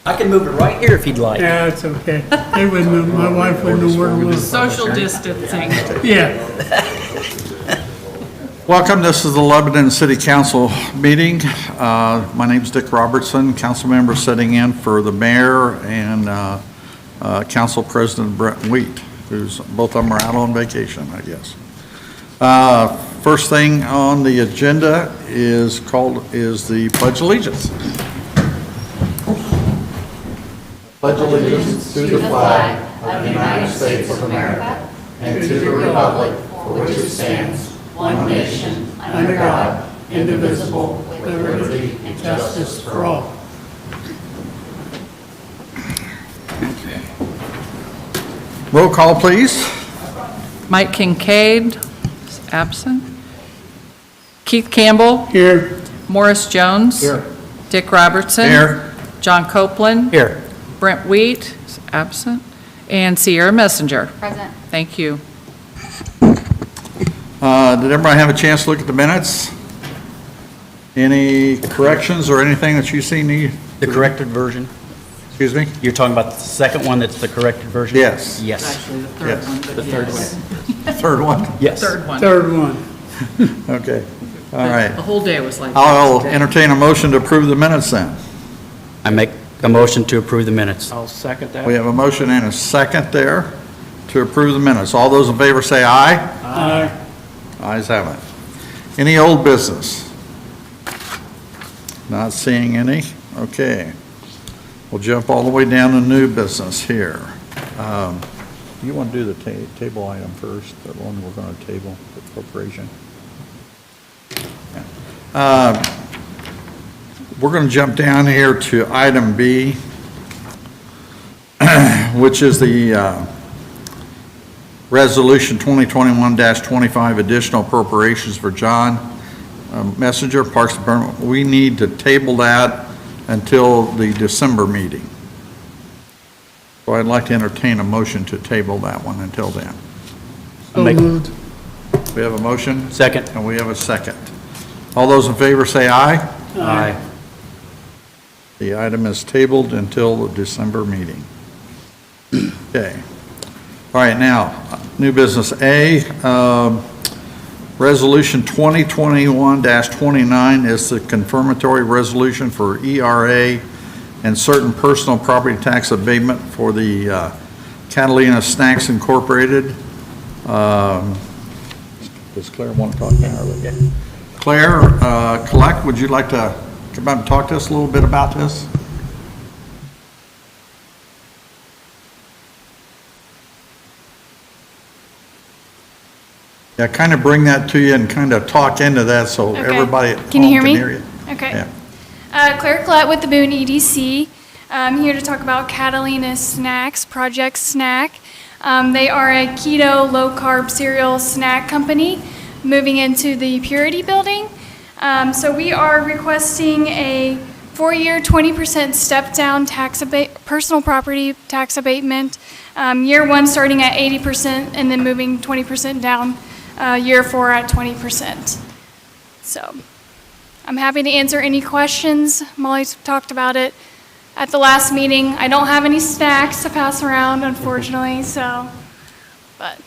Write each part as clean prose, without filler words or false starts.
I can move it right here if you'd like. Yeah, it's okay. They wouldn't know, my wife wouldn't know where to look. Social distancing. Yeah. Welcome, this is the Lebanon City Council meeting. My name is Dick Robertson, council member sitting in for the mayor and Council President Brett Whit, who's, both of them are out on vacation, I guess. First thing on the agenda is the Pledge of Allegiance. Pledge allegiance to the flag of the United States of America and to the republic for which it stands, one nation, under God, indivisible, with liberty and justice for all. Roll call, please. Mike Kincaid is absent. Keith Campbell. Here. Morris Jones. Here. Dick Robertson. Here. John Copeland. Here. Brent Wheat is absent. And Sierra Messenger. Present. Thank you. Did everybody have a chance to look at the minutes? Any corrections or anything that you see need? The corrected version? Excuse me? You're talking about the second one that's the corrected version? Yes. Yes. Actually, the third Yes. one. but The third yes. one? Third one? Yes. Third one. Third one. Okay. All The right. whole day was like that I'll today. entertain a motion to approve the minutes then. I make a motion to approve the minutes. I'll second that. We have a motion and a second there to approve the minutes. All those in favor say aye. Aye. Ayes have it. Any old business? Not seeing any. Okay. We'll jump all the way down to new business here. You want to do the table item first, the one we're going to table, the appropriation? We're going to jump down here to item B, which is the Resolution 2021-25 additional appropriations for John Messenger, Parks Department. We need to table that until the December meeting. So I'd like to entertain a motion to table that one until then. So Make- moved. We have a motion? Second. And we have a second. All those in favor say aye. Aye. The item is tabled until the December meeting. Okay. All right, now, new business A, Resolution 2021-29 is the confirmatory resolution for ERA and certain personal property tax abatement for the Catalina Snacks Incorporated. Does Claire want to talk now? Claire, Collect, would you like to come up and talk to us a little bit about this? Yeah, kind of bring that to you and kind of talk into that so Okay. everybody at home Can you hear me? you. Okay. Yeah. Claire Collette with the Boone EDC. I'm here to talk about Catalina Snacks, Project Snack. They are a keto, low-carb cereal snack company moving into the Purity Building. So we are requesting a 4-year, 20% step-down personal property tax abatement. Year 1 starting at 80% and then moving 20% down. Year 4 at 20%. So I'm happy to answer any questions. Molly's talked about it at the last meeting. I don't have any snacks to pass around, unfortunately, so, but.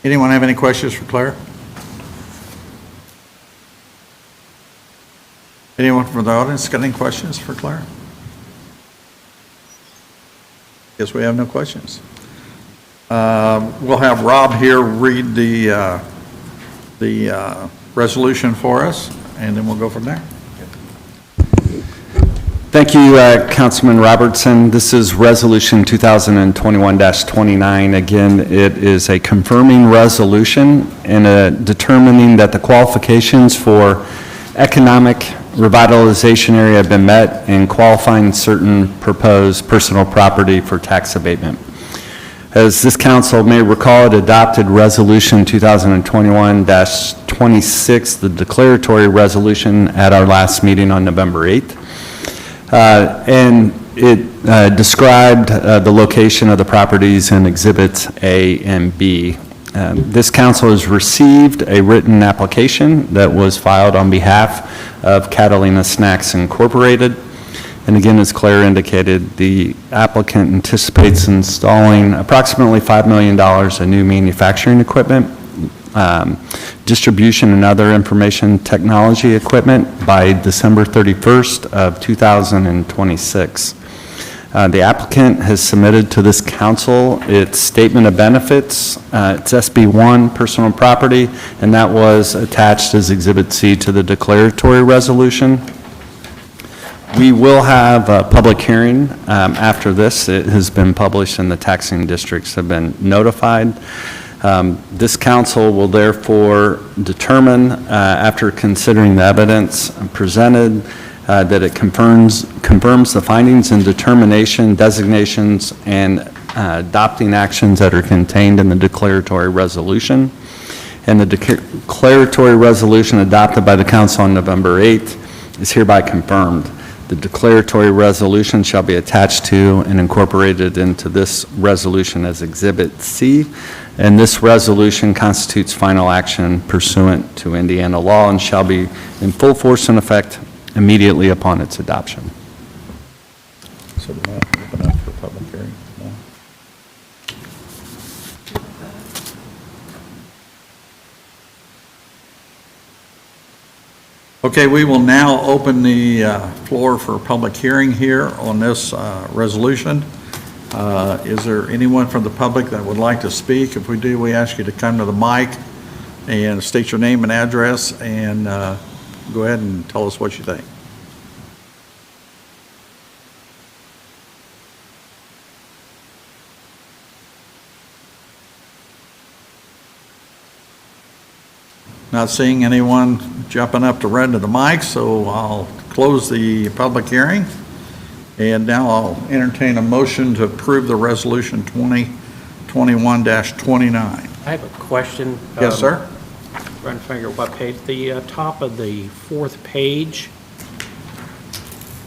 Anyone have any questions for Claire? Anyone from the audience got any questions for Claire? Guess we have no questions. We'll have Rob here read the resolution for us, and then we'll go from there. Thank you, Councilman Robertson. This is Resolution 2021-29. Again, it is a confirming resolution and determining that the qualifications for economic revitalization area have been met and qualifying certain proposed personal property for tax abatement. As this council may recall, it adopted Resolution 2021-26, the declaratory resolution, at our last meeting on November 8th. And it described the location of the properties in Exhibits A and B. This council has received a written application that was filed on behalf of Catalina Snacks Incorporated. And again, as Claire indicated, the applicant anticipates installing approximately $5 million in new manufacturing equipment, distribution and other information technology equipment by December 31st of 2026. The applicant has submitted to this council its statement of benefits, its SB1 personal property, and that was attached as Exhibit C to the declaratory resolution. We will have a public hearing after this. It has been published and the taxing districts have been notified. This council will therefore determine, after considering the evidence presented, that it confirms the findings and determination, designations, and adopting actions that are contained in the declaratory resolution. And the declaratory resolution adopted by the council on November 8th is hereby confirmed. The declaratory resolution shall be attached to and incorporated into this resolution as Exhibit C, and this resolution constitutes final action pursuant to Indiana law and shall be in full force and effect immediately upon its adoption. So we'll open up for public hearing. No? Okay, we will now open the floor for public hearing here on this resolution. Is there anyone from the public that would like to speak? If we do, we ask you to come to the mic and state your name and address and go ahead and tell us what you think. Not seeing anyone jumping up to run to the mic, so I'll close the public hearing. And now I'll entertain a motion to approve the resolution 2021-29. I have a question. Yes, sir? Trying to figure what page. The top of the fourth page,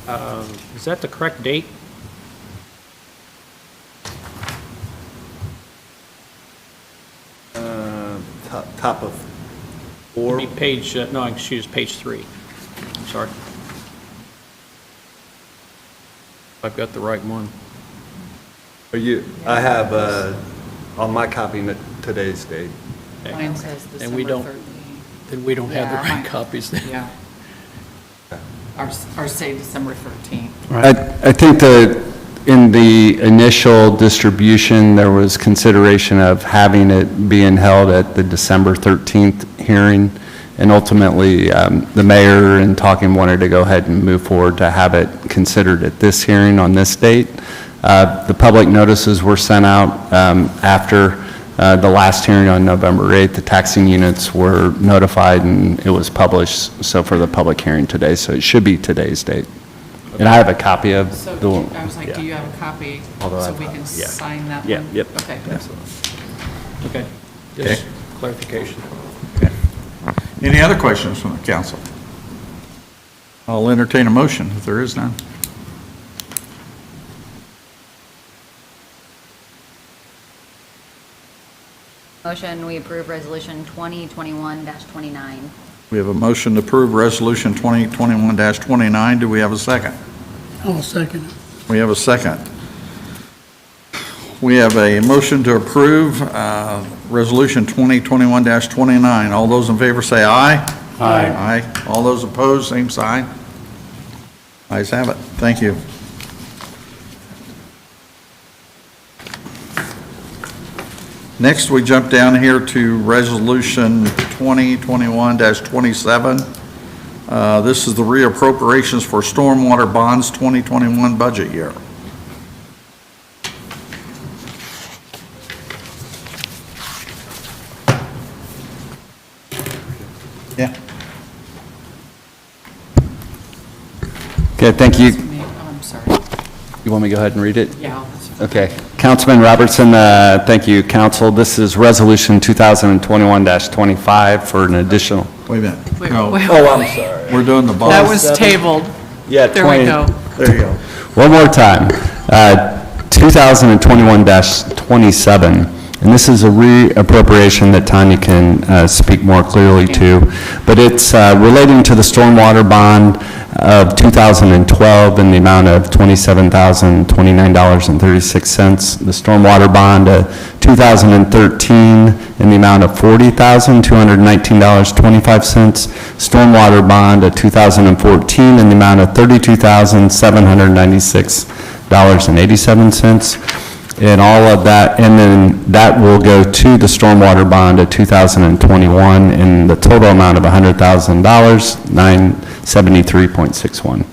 is that the correct date? Top of Or page, no, excuse, page 3. I'm sorry. I've got the right one. I have, on my copy, today's date. Mine says And we December don't- 13th. Then we don't have the Yeah. right copies then. Yeah. Ours say December 13th. I think that in the initial distribution, there was consideration of having it being held at the December 13th hearing, and ultimately, the mayor in talking wanted to go ahead and move forward to have it considered at this hearing on this date. The public notices were sent out after the last hearing on November 8th. The taxing units were notified, and it was published, so for the public hearing today, so it should be today's date. And I have a copy of So the... I was like, do you have a copy Although so I've- we can yeah. sign that one? Yeah, yep. Okay. Okay. Okay. Just clarification. Any other questions from the council? I'll entertain a motion if there is none. Motion, we approve Resolution 2021-29. We have a motion to approve Resolution 2021-29. Do we have a second? I'll second it. We have a second. We have a motion to approve Resolution 2021-29. All those in favor say aye. Aye. Aye. All those opposed, same sign. Ayes have it. Thank you. Next, we jump down here to Resolution 2021-27. This is the reappropriations for stormwater bonds 2021 budget year. Yeah. Okay, thank you. Oh, I'm sorry. You want me to go ahead and read it? Yeah. that's fine. Okay. Councilman Robertson, thank you, council. This is Resolution 2021-25 for an additional... Wait a minute. Wait, No, wait, Oh, I'm wait. sorry. we're doing the bonds. That was tabled. Yeah, There we go. There you go. One more time. 2021-27, And this is a reappropriation that Tanya can speak more clearly to, but it's relating to the stormwater bond of 2012 in the amount of $27,029.36. The stormwater bond of 2013 in the amount of $40,219.25. Stormwater bond of 2014 in the amount of $32,796.87. And all of that, and then that will go to the stormwater bond of 2021 in the total amount of $100,000, $973.61.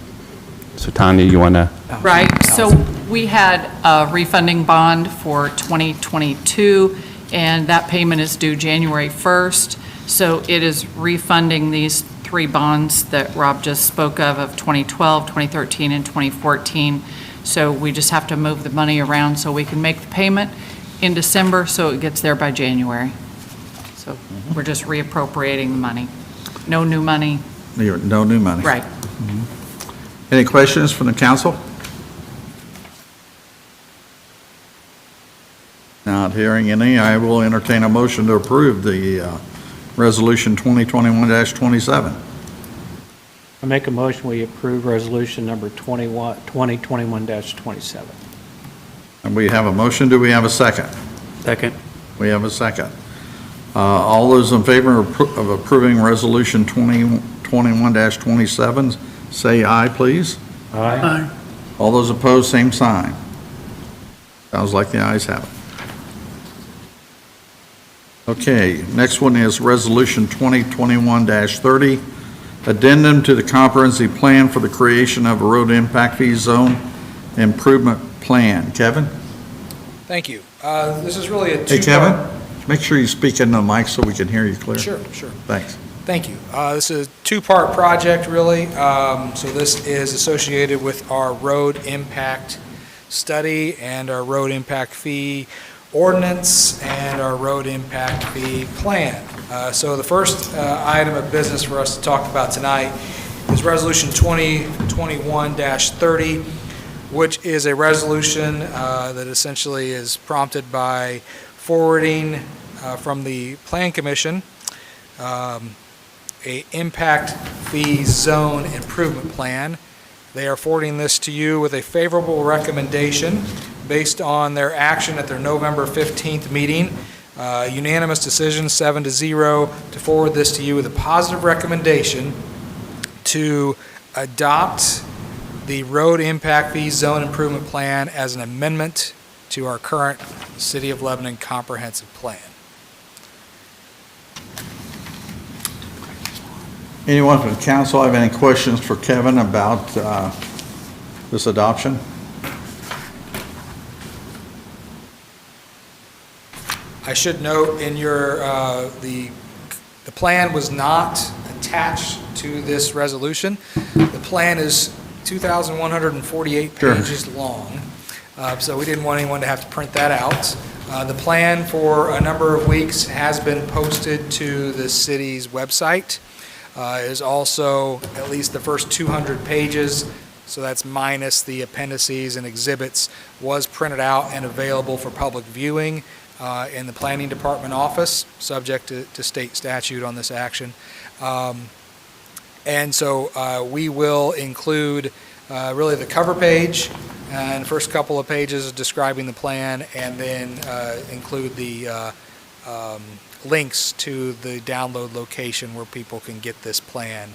So Tanya, you want to? Right, so we had a refunding bond for 2022, and that payment is due January 1st. So it is refunding these 3 bonds that Rob just spoke of 2012, 2013, and 2014. So we just have to move the money around so we can make the payment in December, so it gets there by January. So we're just reappropriating the money. No new money. No new money. Right. Any questions from the council? Not hearing any, I will entertain a motion to approve the resolution 2021-27. I make a motion, we approve resolution number 2021-27. And we have a motion, do we have a second? Second. We have a second. All those in favor of approving resolution 2021-27, say aye, please. Aye. Aye. All those opposed, same sign. Sounds like the ayes have it. Okay, next one is resolution 2021-30, addendum to the comprehensive plan for the creation of a road impact fee zone improvement plan. Kevin? Thank you. This is really a Hey, two-part... Kevin, make sure you speak into the mic so we can hear you clear. Sure. Thanks. Thank you. This is a two-part project, really. So this is associated with our road impact study and our road impact fee ordinance and our road impact fee plan. So the first item of business for us to talk about tonight is Resolution 2021-30, which is a resolution that essentially is prompted by forwarding from the Plan Commission a impact fee zone improvement plan. They are forwarding this to you with a favorable recommendation based on their action at their November 15th meeting. Unanimous decision, 7-0, to forward this to you with a positive recommendation to adopt the road impact fee zone improvement plan as an amendment to our current City of Lebanon comprehensive plan. Anyone from the council have any questions for Kevin about this adoption? I should note in your, the plan was not attached to this resolution. The plan is 2,148 pages long, so we didn't want anyone to have to print that out. The plan for a number of weeks has been posted to the city's website. Is also at least the first 200 pages, so that's minus the appendices and exhibits, was printed out and available for public viewing in the Planning Department office, subject to state statute on this action. And so we will include really the cover page and first couple of pages describing the plan, and then include the links to the download location where people can get this plan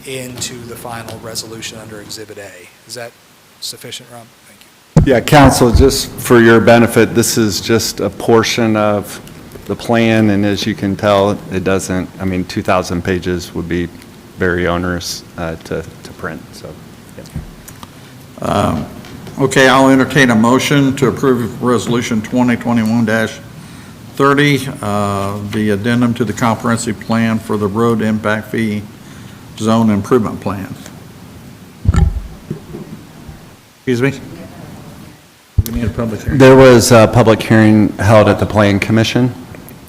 into the final resolution under Exhibit A. Is that sufficient, Rob? Thank you. Yeah, council, just for your benefit, this is just a portion of the plan, and as you can tell, it doesn't, 2,000 pages would be very onerous to print, so. Yeah. Okay, I'll entertain a motion to approve resolution 2021-30, the addendum to the comprehensive plan for the road impact fee zone improvement plan. Excuse me? We need a public hearing. There was a public hearing held at the Plan Commission,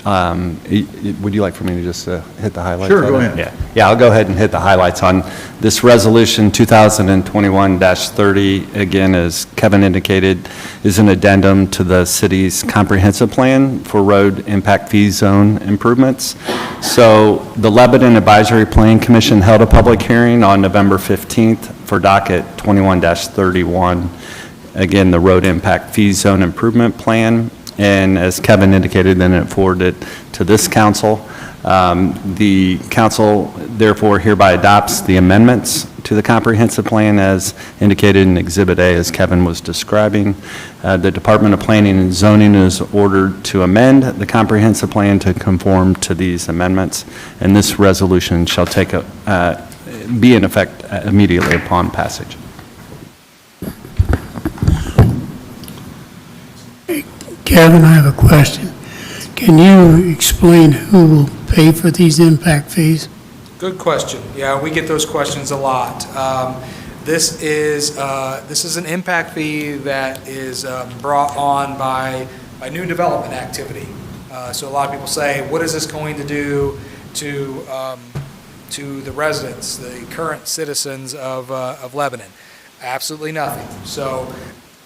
Would you like for me to just hit the highlights? Sure, of go it? ahead. Yeah, I'll go ahead and hit the highlights on this resolution 2021-30. Again, as Kevin indicated, is an addendum to the city's comprehensive plan for road impact fee zone improvements. So the Lebanon Advisory Plan Commission held a public hearing on November 15th for docket 21-31. Again, the road impact fee zone improvement plan. And as Kevin indicated, then it forwarded to this council. The council therefore hereby adopts the amendments to the comprehensive plan as indicated in Exhibit A, as Kevin was describing. The Department of Planning and Zoning is ordered to amend the comprehensive plan to conform to these amendments, and this resolution shall be in effect immediately upon passage. Kevin, I have a question. Can you explain who will pay for these impact fees? Good question. Yeah, we get those questions a lot. This is an impact fee that is brought on by new development activity. So a lot of people say, what is this going to do to the residents, the current citizens of Lebanon? Absolutely nothing. So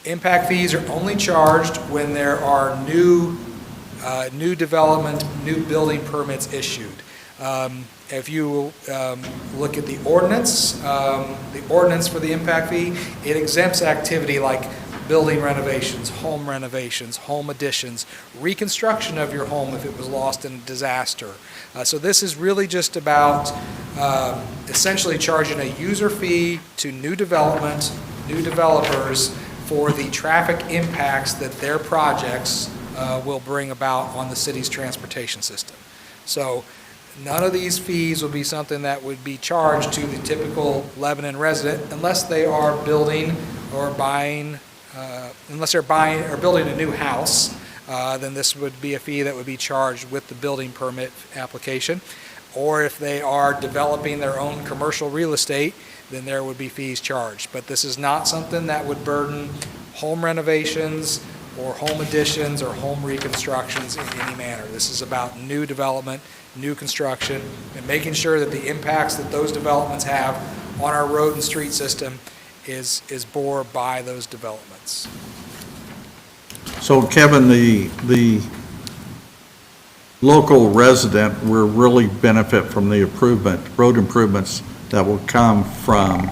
impact fees are only charged when there are new development, new building permits issued. If you look at the ordinance for the impact fee, it exempts activity like building renovations, home additions, reconstruction of your home if it was lost in a disaster. So this is really just about essentially charging a user fee to new development, new developers for the traffic impacts that their projects will bring about on the city's transportation system. So none of these fees will be something that would be charged to the typical Lebanon resident unless they are building or buying, building a new house. Then this would be a fee that would be charged with the building permit application. Or if they are developing their own commercial real estate, then there would be fees charged. But this is not something that would burden home renovations or home additions or home reconstructions in any manner. This is about new development, new construction, and making sure that the impacts that those developments have on our road and street system is bore by those developments. So Kevin, the local resident will really benefit from the road improvements that will come from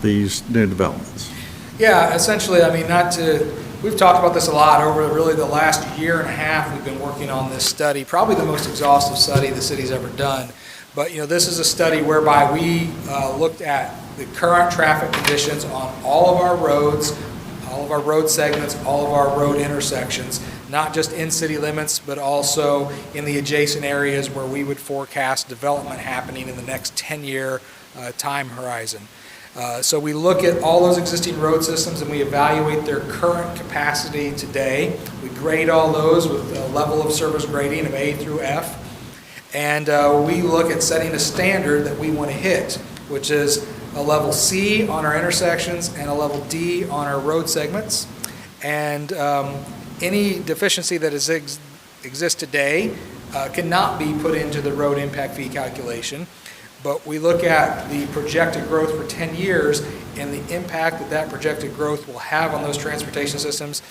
these new developments. Yeah, essentially, I mean, we've talked about this a lot over really the last year and a half. We've been working on this study, probably the most exhaustive study the city's ever done. But, this is a study whereby we looked at the current traffic conditions on all of our roads, all of our road segments, all of our road intersections, not just in city limits, but also in the adjacent areas where we would forecast development happening in the next 10-year time horizon. So we look at all those existing road systems and we evaluate their current capacity today. We grade all those with a level of service grading of A through F. And we look at setting a standard that we want to hit, which is a level C on our intersections and a level D on our road segments. And any deficiency that exists today cannot be put into the road impact fee calculation. But we look at the projected growth for 10 years and the impact that projected growth will have on those transportation systems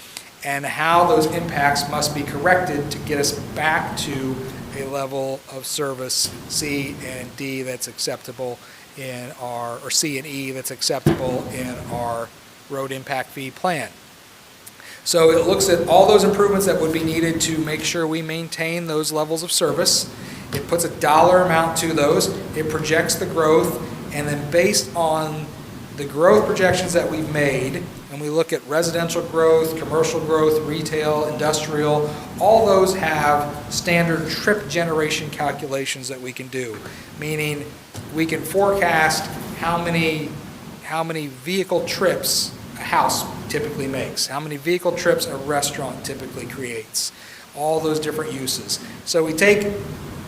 and how those impacts must be corrected to get us back to a level of service C and D that's acceptable in or C and E that's acceptable in our road impact fee plan. So it looks at all those improvements that would be needed to make sure we maintain those levels of service. It puts a dollar amount to those. It projects the growth, and then based on the growth projections that we've made, and we look at residential growth, commercial growth, retail, industrial, all those have standard trip generation calculations that we can do, meaning we can forecast how many vehicle trips a house typically makes, how many vehicle trips a restaurant typically creates, all those different uses. So we take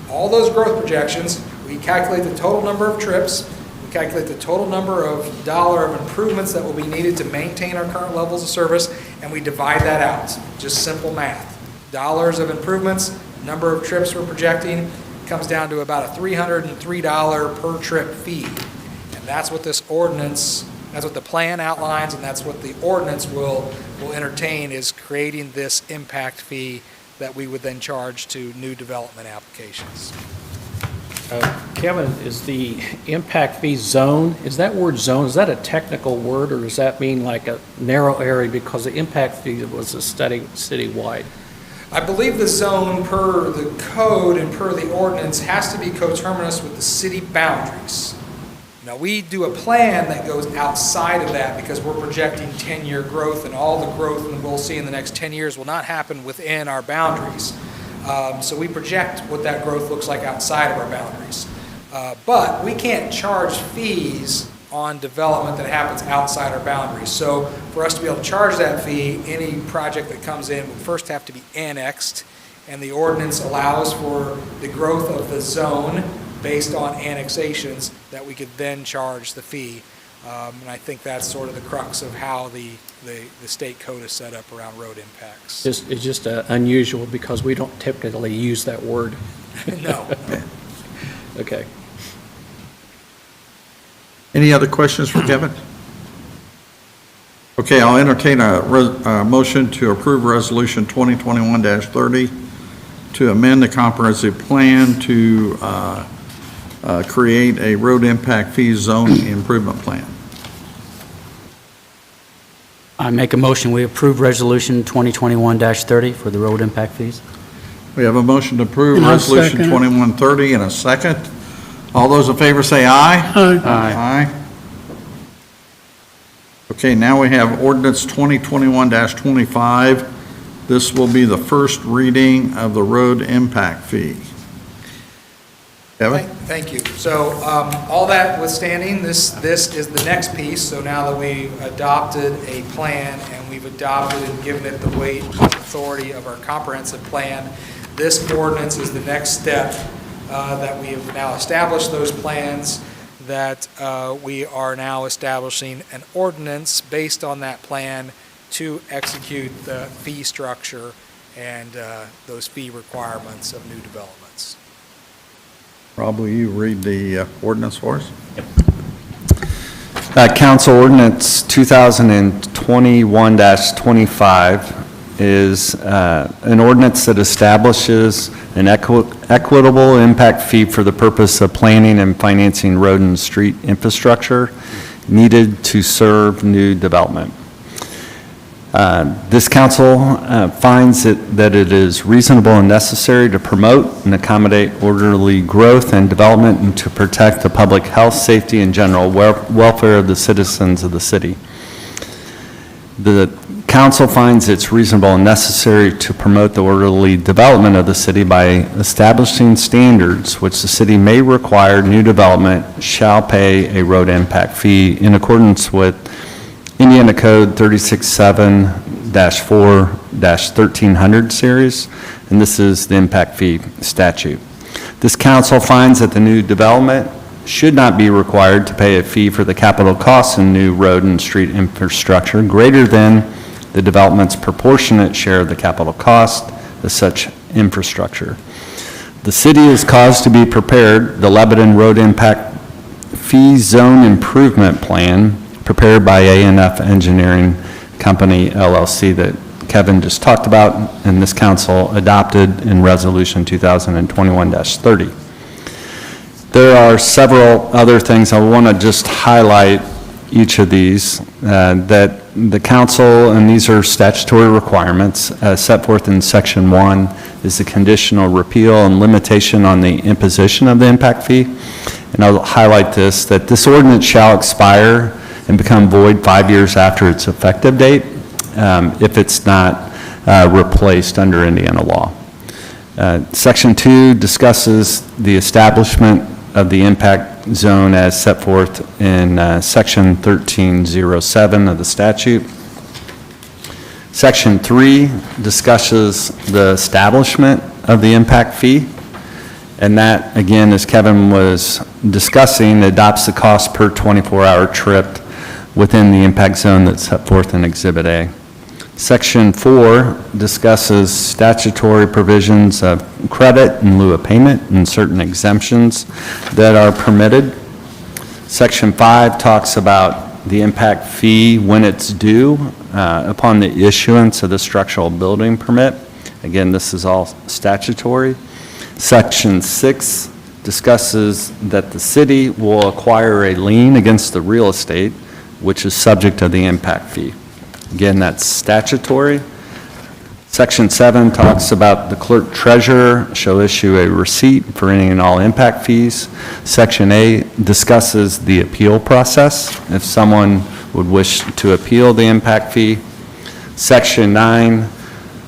all those growth projections, we calculate the total number of trips, we calculate the total number of dollar of improvements that will be needed to maintain our current levels of service, and we divide that out. Just simple math. Dollars of improvements, number of trips we're projecting, comes down to about a $303 per trip fee. And that's what this ordinance, that's what the plan outlines, and that's what the ordinance will entertain, is creating this impact fee that we would then charge to new development applications. Kevin, is the impact fee zone, is that word zone, is that a technical word, or does that mean like a narrow area, because the impact fee was a citywide? I believe the zone, per the code and per the ordinance, has to be coterminous with the city boundaries. Now, we do a plan that goes outside of that because we're projecting 10-year growth, and all the growth that we'll see in the next 10 years will not happen within our boundaries. So we project what that growth looks like outside of our boundaries. But we can't charge fees on development that happens outside our boundaries. So for us to be able to charge that fee, any project that comes in would first have to be annexed, and the ordinance allows for the growth of the zone based on annexations that we could then charge the fee. And I think that's sort of the crux of how the state code is set up around road impacts. It's just unusual because we don't typically use that word. No. Okay. Any other questions for Kevin? Okay, I'll entertain a motion to approve Resolution 2021-30 to amend the comprehensive plan to create a road impact fee zone improvement plan. I make a motion, we approve Resolution 2021-30 for the road impact fees. We have a motion to approve And I'll Resolution second it. 2130 in a second. All those in favor say aye. Aye. Aye. Okay, now we have Ordinance 2021-25. This will be the first reading of the road impact fee. Kevin? Thank you. So all that withstanding, this is the next piece. So now that we've adopted a plan and we've adopted and given it the weight and authority of our comprehensive plan, this ordinance is the next step that we have now established those plans, that we are now establishing an ordinance based on that plan to execute the fee structure and those fee requirements of new developments. Rob, will you read the ordinance for us? Council Ordinance 2021-25 is an ordinance that establishes an equitable impact fee for the purpose of planning and financing road and street infrastructure needed to serve new development. This council finds that it is reasonable and necessary to promote and accommodate orderly growth and development and to protect the public health, safety, and general welfare of the citizens of the city. The council finds it's reasonable and necessary to promote the orderly development of the city by establishing standards which the city may require new development shall pay a road impact fee in accordance with Indiana Code 367-4-1300 series, and this is the impact fee statute. This council finds that the new development should not be required to pay a fee for the capital costs in new road and street infrastructure greater than the development's proportionate share of the capital cost of such infrastructure. The city is caused to be prepared the Lebanon Road Impact Fee Zone Improvement Plan prepared by A&F Engineering Company, LLC, that Kevin just talked about, and this council adopted in Resolution 2021-30. There are several other things I want to just highlight each of these that the council, and these are statutory requirements set forth in Section 1, is the conditional repeal and limitation on the imposition of the impact fee. And I'll highlight this, that this ordinance shall expire and become void 5 years after its effective date if it's not replaced under Indiana law. Section 2 discusses the establishment of the impact zone as set forth in Section 1307 of the statute. Section 3 discusses the establishment of the impact fee, and that, again, as Kevin was discussing, adopts the cost per 24-hour trip within the impact zone that's set forth in Exhibit A. Section 4 discusses statutory provisions of credit in lieu of payment and certain exemptions that are permitted. Section 5 talks about the impact fee when it's due upon the issuance of the structural building permit. Again, this is all statutory. Section 6 discusses that the city will acquire a lien against the real estate, which is subject to the impact fee. Again, that's statutory. Section 7 talks about the clerk treasurer shall issue a receipt for any and all impact fees. Section 8 discusses the appeal process, if someone would wish to appeal the impact fee. Section 9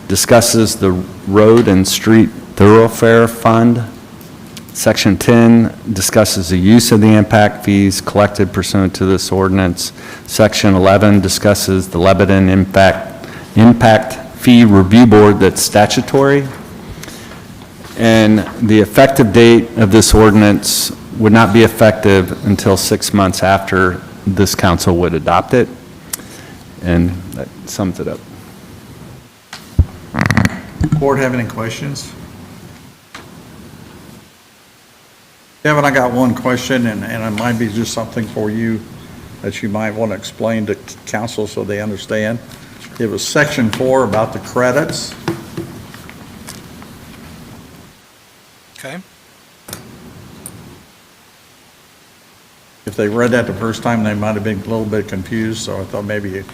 discusses the road and street thoroughfare fund. Section 10 discusses the use of the impact fees collected pursuant to this ordinance. Section 11 discusses the Lebanon Impact Fee Review Board that's statutory. And the effective date of this ordinance would not be effective until 6 months after this council would adopt it. And that sums it up. Board have any questions? Kevin, I got one question, and it might be just something for you that you might want to explain to council so they understand. It was section 4 about the credits. Okay. If they read that the first time, they might have been a little bit confused, so I thought maybe you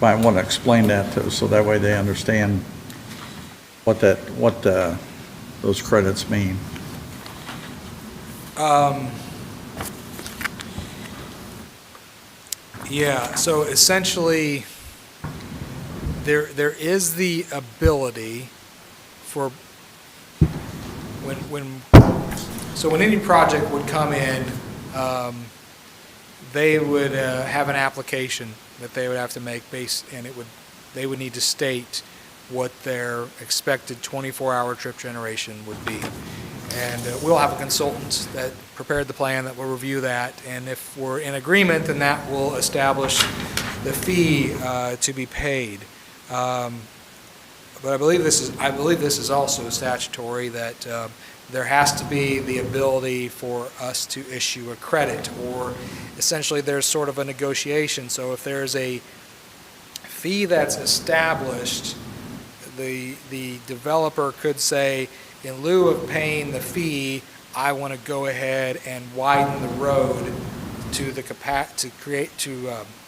might want to explain that to us, so that way they understand what those credits mean. Yeah, so essentially, there is the ability for when any project would come in, they would have an application that they would have to make and they would need to state what their expected 24-hour trip generation would be. And we'll have a consultant that prepared the plan that will review that, and if we're in agreement, then that will establish the fee to be paid. But I believe this is also statutory, that there has to be the ability for us to issue a credit, or essentially there's sort of a negotiation. So if there's a fee that's established, the developer could say, in lieu of paying the fee, I want to go ahead and widen the road to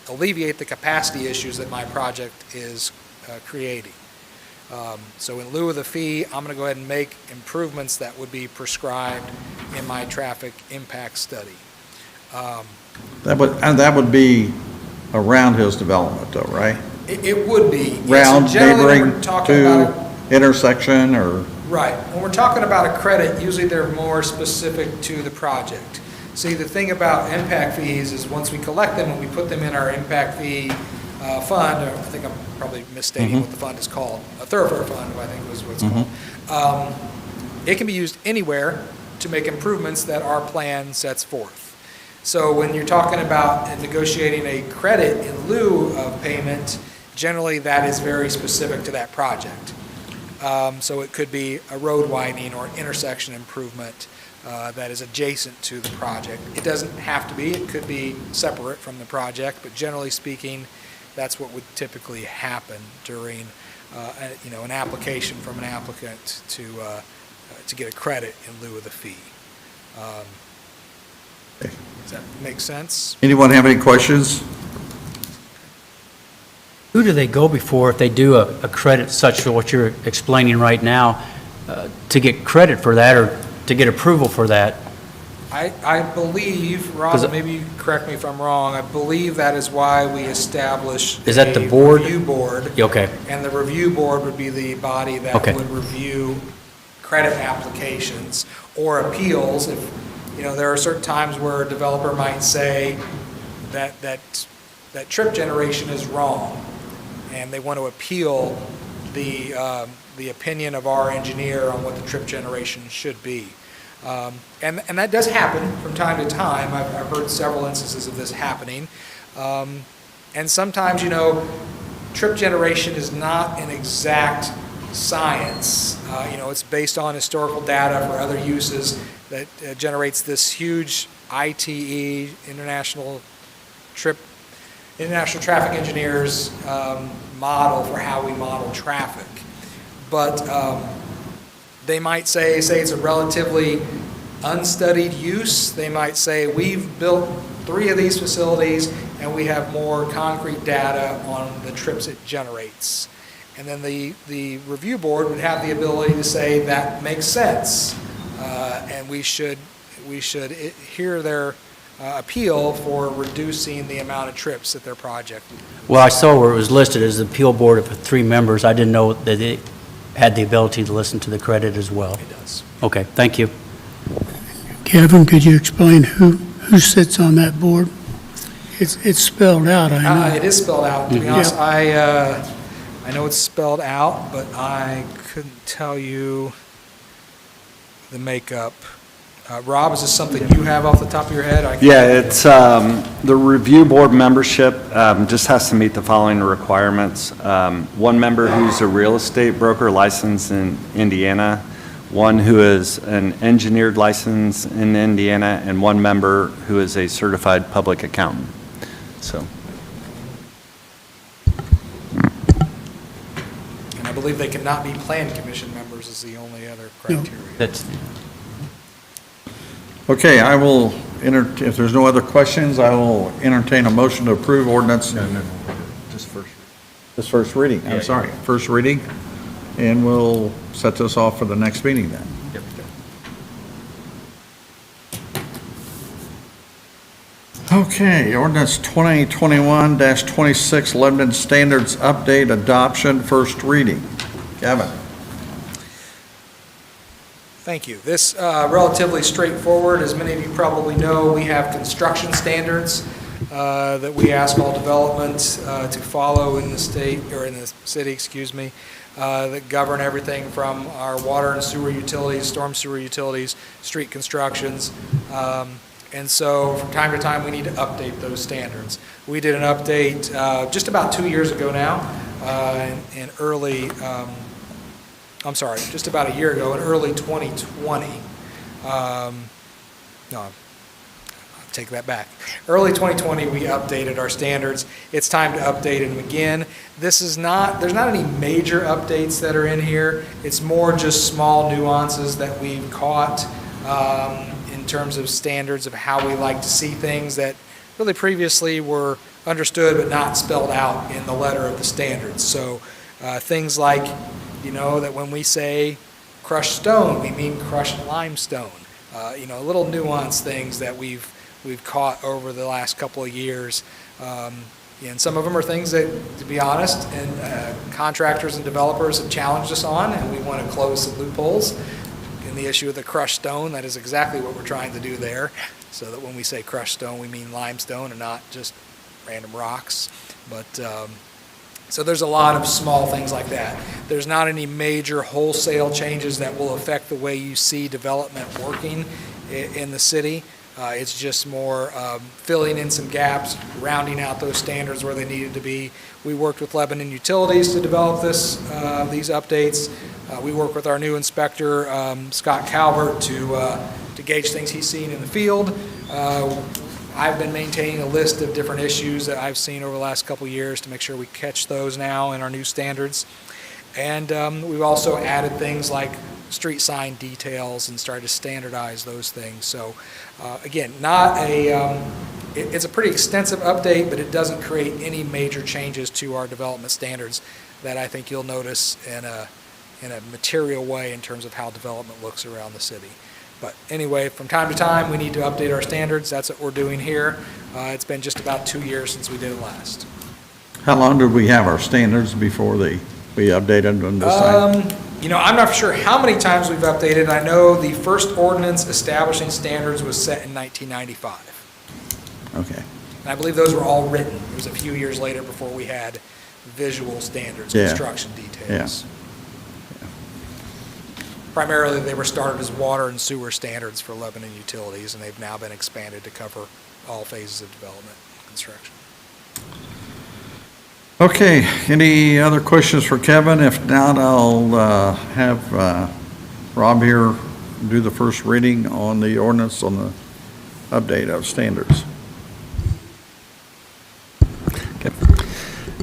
alleviate the capacity issues that my project is creating. So in lieu of the fee, I'm going to go ahead and make improvements that would be prescribed in my traffic impact study. That would be a Round Hills development, though, right? It would be. Round, Yes, so generally when neighboring we're talking about to intersection, or? Right. When we're talking about a credit, usually they're more specific to the project. See, the thing about impact fees is once we collect them and we put them in our impact fee fund, or I think I'm probably misstating what the fund is called, a thoroughfare fund, I think was what it's called. It can be used anywhere to make improvements that our plan sets forth. So when you're talking about negotiating a credit in lieu of payment, generally that is very specific to that project. So it could be a road widening or an intersection improvement that is adjacent to the project. It doesn't have to be. It could be separate from the project, but generally speaking, that's what would typically happen during an application from an applicant to get a credit in lieu of the fee. Does that make sense? Anyone have any questions? Who do they go before if they do a credit such as what you're explaining right now, to get credit for that or to get approval for that? I believe, Rob, maybe you correct me if I'm wrong, I believe that is why we established Is that the a board? review board. Okay. And the review board would be the body that Okay. would review credit applications or appeals. If, there are certain times where a developer might say that trip generation is wrong, and they want to appeal the opinion of our engineer on what the trip generation should be. And that does happen from time to time. I've heard several instances of this happening. And sometimes, trip generation is not an exact science. It's based on historical data for other uses that generates this huge ITE, International Traffic Engineers model for how we model traffic. But they might say it's a relatively unstudied use. They might say we've built 3 of these facilities and we have more concrete data on the trips it generates. And then the review board would have the ability to say that makes sense, and we should hear their appeal for reducing the amount of trips that their project. Well, I saw where it was listed as the appeal board of 3 members. I didn't know that it had the ability to listen to the credit as well. It does. Okay, thank you. Kevin, could you explain who sits on that board? It's spelled out, I know. It is spelled out. To be honest, I know it's spelled out, but I couldn't tell you the makeup. Rob, is this something you have off the top of your head? Yeah, it's, the review board membership just has to meet the following requirements. 1 member who's a real estate broker licensed in Indiana, 1 who is an engineered license in Indiana, and 1 member who is a certified public accountant. So. And I believe they cannot be plan commission members is the only other criteria. That's, Okay, I will, if there's no other questions, I will entertain a motion to approve ordinance. No, just first. Just first reading, I'm sorry, first reading, and we'll set this off for the next meeting then. Yep. Okay, ordinance 2021-26, Lebanon Standards Update Adoption, first reading. Kevin. Thank you. This relatively straightforward. As many of you probably know, we have construction standards that we ask all development to follow in the state, or in the city, excuse me, that govern everything from our water and sewer utilities, storm sewer utilities, street constructions. And so from time to time, we need to update those standards. We did an update just about 2 years ago now, in early, I'm sorry, just about a year ago, in early 2020. No, I'll take that back. Early 2020, we updated our standards. It's time to update them again. There's not any major updates that are in here. It's more just small nuances that we've caught in terms of standards of how we like to see things that really previously were understood but not spelled out in the letter of the standards. So things like, that when we say crushed stone, we mean crushed limestone. Little nuanced things that we've caught over the last couple of years. And some of them are things that, to be honest, and contractors and developers have challenged us on, and we want to close some loopholes. In the issue of the crushed stone, that is exactly what we're trying to do there, so that when we say crushed stone, we mean limestone and not just random rocks. But so there's a lot of small things like that. There's not any major wholesale changes that will affect the way you see development working in the city. It's just more filling in some gaps, rounding out those standards where they needed to be. We worked with Lebanon Utilities to develop these updates. We work with our new inspector, Scott Calvert, to gauge things he's seen in the field. I've been maintaining a list of different issues that I've seen over the last couple of years to make sure we catch those now in our new standards. And we've also added things like street sign details and started to standardize those things. So again, it's a pretty extensive update, but it doesn't create any major changes to our development standards that I think you'll notice in a material way in terms of how development looks around the city. But anyway, from time to time, we need to update our standards. That's what we're doing here. It's been just about 2 years since we did it last. How long did we have our standards before we updated them this time? I'm not sure how many times we've updated. I know the first ordinance establishing standards was set in 1995. Okay. And I believe those were all written. It was a few years later before we had visual standards, construction details. Primarily, they were started as water and sewer standards for Lebanon Utilities, and they've now been expanded to cover all phases of development and construction. Okay, any other questions for Kevin? If not, I'll have Rob here do the first reading on the ordinance on the update of standards.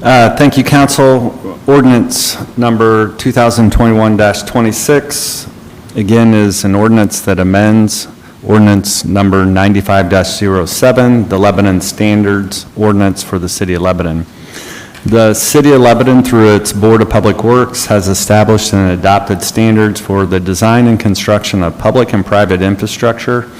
Thank you, Council. Ordinance number 2021-26, again, is an ordinance that amends ordinance number 95-07, the Lebanon Standards Ordinance for the City of Lebanon. The City of Lebanon, through its Board of Public Works, has established and adopted standards for the design and construction of public and private infrastructure,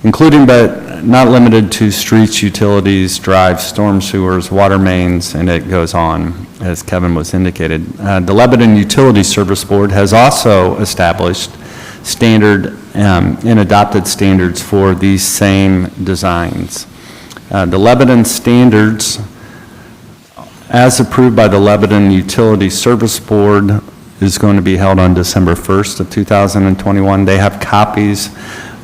including but not limited to streets, utilities, drives, storm sewers, water mains, and it goes on, as Kevin was indicated. The Lebanon Utility Service Board has also established standard and adopted standards for these same designs. The Lebanon standards, as approved by the Lebanon Utility Service Board, is going to be held on December 1st of 2021. They have copies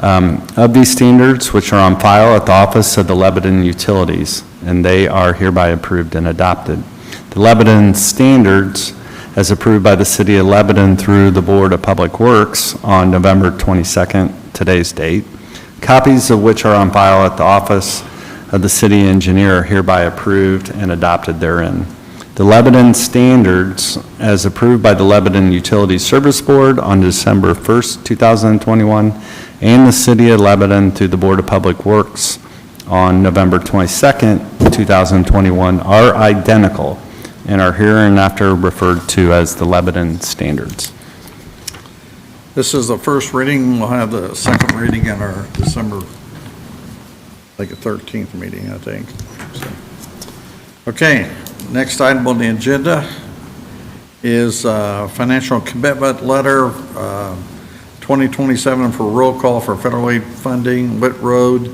of these standards, which are on file at the Office of the Lebanon Utilities, and they are hereby approved and adopted. The Lebanon standards, as approved by the City of Lebanon through the Board of Public Works on November 22nd, today's date, copies of which are on file at the Office of the City Engineer, are hereby approved and adopted therein. The Lebanon standards, as approved by the Lebanon Utility Service Board on December 1st, 2021, and the City of Lebanon through the Board of Public Works on November 22nd, 2021, are identical and are hereinafter referred to as the Lebanon standards. This is the first reading. We'll have the second reading in our December, like a 13th meeting, I think. So. Okay, next item on the agenda is financial commitment letter 2027 for roll call for federal aid funding, Whit Road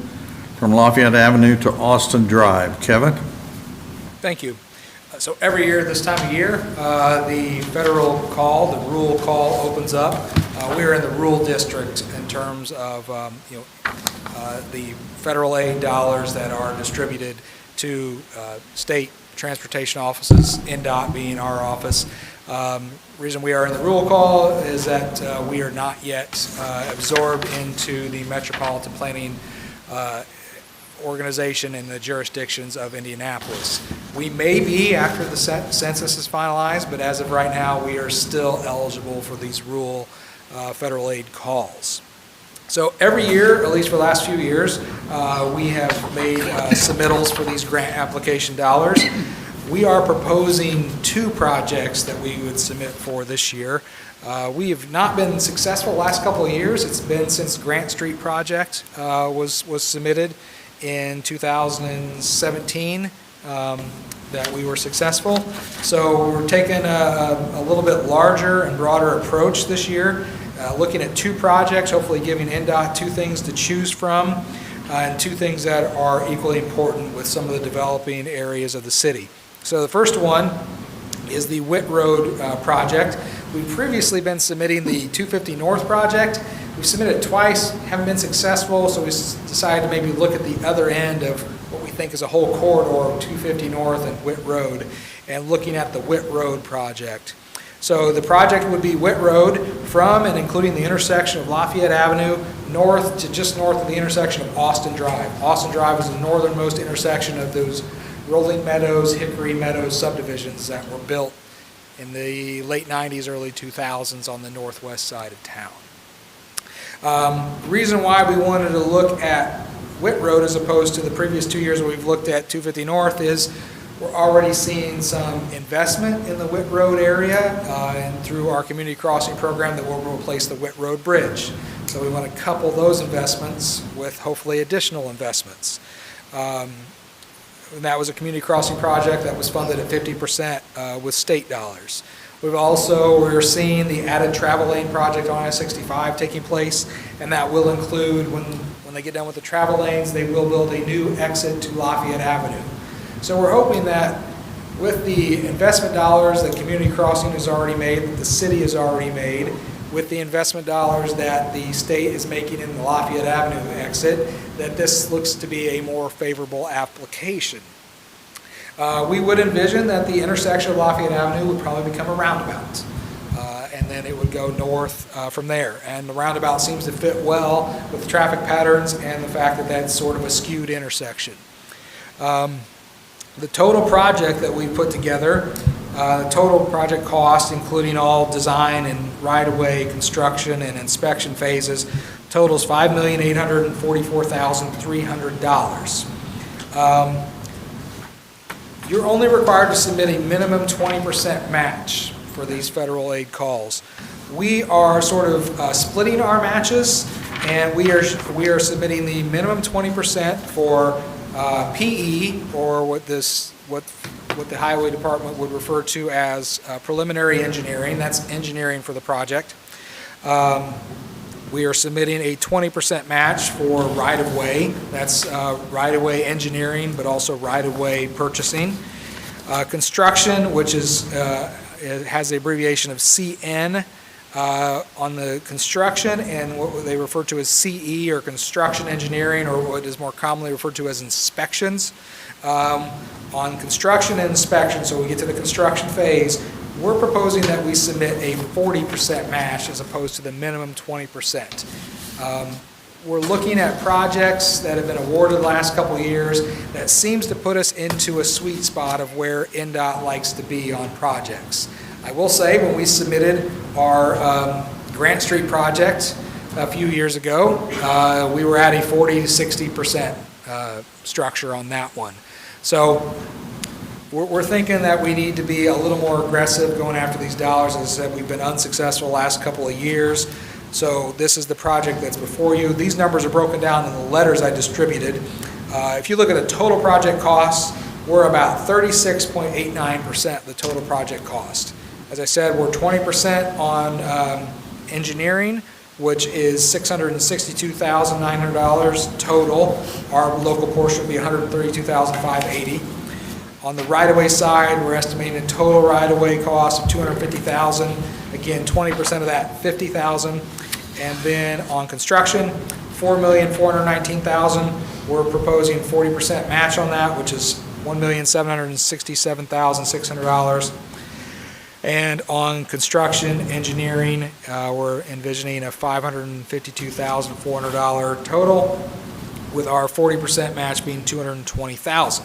from Lafayette Avenue to Austin Drive. Kevin? Thank you. So every year, this time of year, the federal call, the rural call opens up. We're in the rural district in terms of the federal aid dollars that are distributed to state transportation offices, NDOT being our office. Reason we are in the rural call is that we are not yet absorbed into the metropolitan planning organization in the jurisdictions of Indianapolis. We may be after the census is finalized, but as of right now, we are still eligible for these rural federal aid calls. So every year, at least for the last few years, we have made submittals for these grant application dollars. We are proposing 2 projects that we would submit for this year. We have not been successful the last couple of years. It's been since Grant Street project was submitted in 2017 that we were successful. So we're taking a little bit larger and broader approach this year, looking at 2 projects, hopefully giving NDOT 2 things to choose from, and 2 things that are equally important with some of the developing areas of the city. So the first one is the Whit Road project. We've previously been submitting the 250 North project. We've submitted it twice, haven't been successful, so we decided to maybe look at the other end of what we think is a whole corridor of 250 North and Whit Road, and looking at the Whit Road project. So the project would be Whit Road from and including the intersection of Lafayette Avenue north to just north of the intersection of Austin Drive. Austin Drive is the northernmost intersection of those Rolling Meadows, Hickory Meadows subdivisions that were built in the late 90s, early 2000s on the northwest side of town. The reason why we wanted to look at Whit Road as opposed to the previous 2 years where we've looked at 250 North is we're already seeing some investment in the Whit Road area and through our community crossing program that will replace the Whit Road Bridge. So we want to couple those investments with hopefully additional investments. And that was a community crossing project that was funded at 50% with state dollars. We're seeing the added travel lane project on I-65 taking place, and that will include, when they get done with the travel lanes, they will build a new exit to Lafayette Avenue. So we're hoping that with the investment dollars that community crossing has already made, that the city has already made, with the investment dollars that the state is making in the Lafayette Avenue exit, that this looks to be a more favorable application. We would envision that the intersection of Lafayette Avenue would probably become a roundabout, and then it would go north from there. And the roundabout seems to fit well with the traffic patterns and the fact that that's sort of a skewed intersection. The total project that we put together, total project cost, including all design and right-of-way construction and inspection phases, totals $5,844,300. You're only required to submit a minimum 20% match for these federal aid calls. We are sort of splitting our matches, and we are submitting the minimum 20% for PE, or what the Highway Department would refer to as preliminary engineering. That's engineering for the project. We are submitting a 20% match for right-of-way. That's right-of-way engineering, but also right-of-way purchasing. Construction, which is it has the abbreviation of CN on the construction, and what they refer to as CE, or construction engineering, or what is more commonly referred to as inspections. On construction and inspection, so we get to the construction phase, we're proposing that we submit a 40% match as opposed to the minimum 20%. We're looking at projects that have been awarded the last couple of years that seems to put us into a sweet spot of where NDOT likes to be on projects. I will say, when we submitted our Grant Street project a few years ago, we were at a 40 to 60% structure on that one. So we're thinking that we need to be a little more aggressive going after these dollars. As I said, we've been unsuccessful the last couple of years. So this is the project that's before you. These numbers are broken down in the letters I distributed. If you look at the total project cost, we're about 36.89% of the total project cost. As I said, we're 20% on engineering, which is $662,900 total. Our local portion would be $132,580. On the right-of-way side, we're estimating a total right-of-way cost of $250,000. Again, 20% of that, $50,000. And then on construction, $4,419,000. We're proposing 40% match on that, which is $1,767,600. And on construction engineering, we're envisioning a $552,400 total, with our 40% match being $220,000.